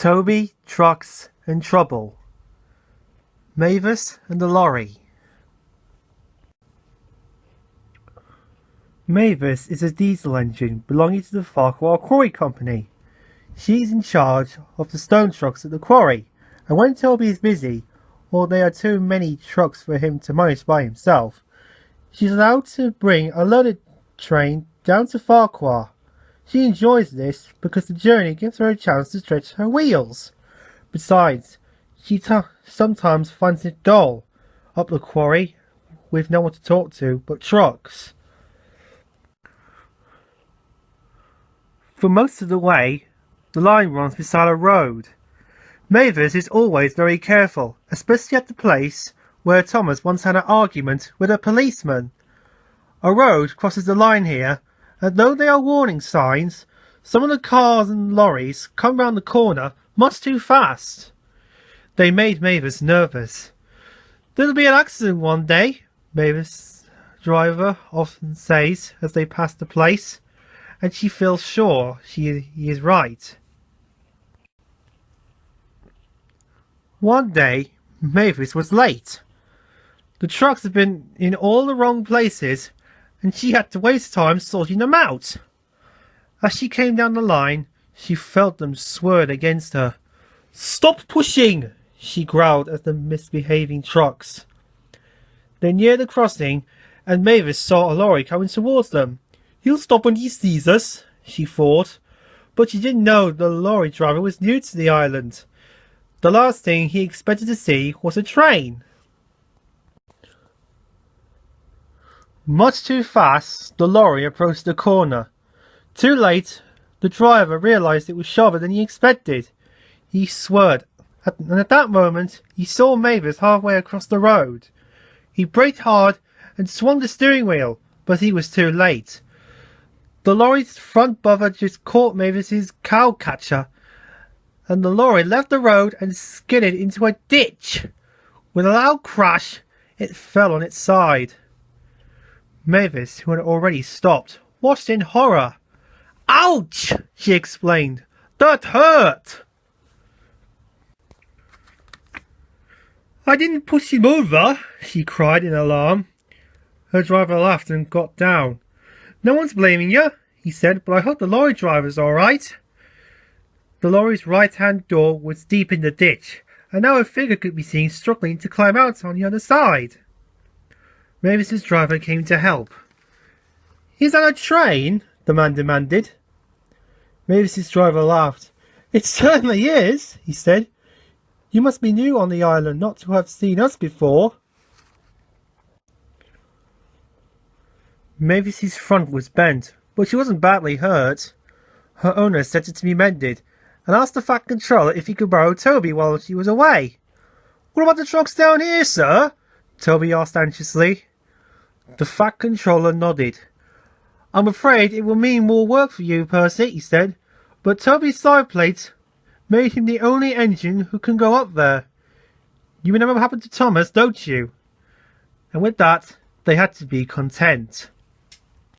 Toby, Trucks and Trouble. Mavis and the Lorry. Mavis is a diesel engine belonging to the Farquhar Quarry Company. She is in charge of the stone trucks at the quarry, and when Toby is busy, or there are too many trucks for him to manage by himself, she's allowed to bring a loaded train down to Farquhar. She enjoys this because the journey gives her a chance to stretch her wheels. Besides, she sometimes finds it dull up the quarry with no one to talk to but trucks. For most of the way, the line runs beside a road. Mavis is always very careful, especially at the place where Thomas once had an argument with a policeman. A road crosses the line here, and though there are warning signs, some of the cars and lorries come round the corner much too fast. They made Mavis nervous. "There'll be an accident one day," Mavis' driver often says as they pass the place, and she feels sure he is right. One day, Mavis was late. The trucks had been in all the wrong places, and she had to waste time sorting them out. As she came down the line, she felt them swerve against her. "Stop pushing!" she growled at the misbehaving trucks. They neared the crossing, and Mavis saw a lorry coming towards them. "He'll stop when he sees us," she thought, but she didn't know the lorry driver was new to the island. The last thing he expected to see was a train. Much too fast, the lorry approached the corner. Too late, the driver realised it was sharper than he expected. He swerved, and at that moment he saw Mavis halfway across the road. He braked hard and swung the steering wheel, but he was too late. The lorry's front bumper just caught Mavis's cow catcher, and the lorry left the road and skidded into a ditch. With a loud crash, it fell on its side. Mavis, who had already stopped, watched in horror. "Ouch!" she exclaimed. "That hurt!" "I didn't push him over," she cried in alarm. Her driver laughed and got down. "No one's blaming you," he said, "but I hope the lorry driver's all right." The lorry's right-hand door was deep in the ditch, and now a figure could be seen struggling to climb out on the other side. Mavis's driver came to help. "Is that a train?" the man demanded. Mavis's driver laughed. "It certainly is," he said. "You must be new on the island not to have seen us before." Mavis's front was bent, but she wasn't badly hurt. Her owner said it to be mended, and asked the Fat Controller if he could borrow Toby while she was away. "What about the trucks down here, sir?" Toby asked anxiously. The Fat Controller nodded. "I'm afraid it will mean more work for you, Percy," he said, "but Toby's side plate made him the only engine who can go up there. You remember what happened to Thomas, don't you?" And with that, they had to be content.